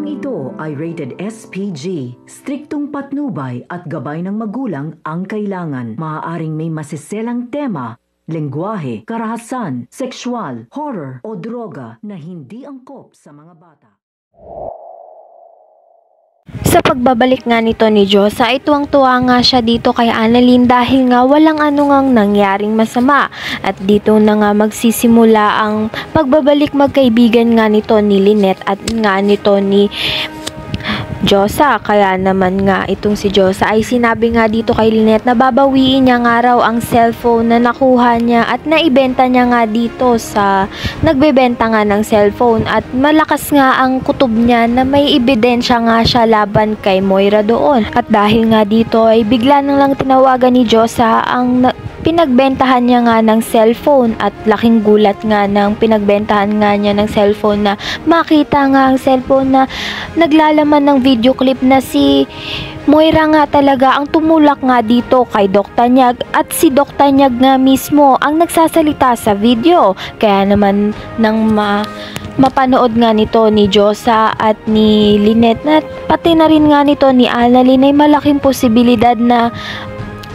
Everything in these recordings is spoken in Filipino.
Programang ito ay rated SPG. Striktong patnubay at gabay ng magulang ang kailangan. Maaaring may masiselang tema, lengguwahe, karahasan, sexual, horror o droga na hindi angkop sa mga bata. Sa pagbabalik nga nito ni Diyosa ay tuwang-tuwa nga siya dito kay Annalyn dahil nga walang ngang nangyaring masama at dito na nga magsisimula ang pagbabalik magkaibigan nga nito ni Lynette at nga nito ni Diyosa. Kaya naman nga itong si Diyosa ay sinabi nga dito kay Lynette na babawiin niya nga raw ang cellphone na nakuha niya at naibenta niya nga dito sa nagbebenta nga ng cellphone at malakas nga ang kutob niya na may ebidensya nga siya laban kay Moira doon. At dahil nga dito ay bigla nang lang tinawagan ni Diyosa ang pinagbentahan niya nga ng cellphone at laking gulat nga ng pinagbentahan nga niya ng cellphone na makita nga ang cellphone na naglalaman ng video clip na si Moira nga talaga ang tumulak nga dito kay Doc Tanyag at si Doc Tanyag nga mismo ang nagsasalita sa video. Kaya naman nang mapanood nga nito ni Diyosa at ni Lynette at pati na rin nga nito ni Annalyn ay malaking posibilidad na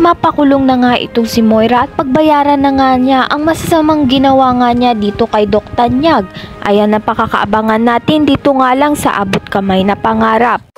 mapakulong na nga itong si Moira at pagbayaran na nga niya ang masasamang ginawa nga niya dito kay Doc Tanyag. Ayan ang pakakaabangan natin dito nga lang sa Abot Kamay na Pangarap.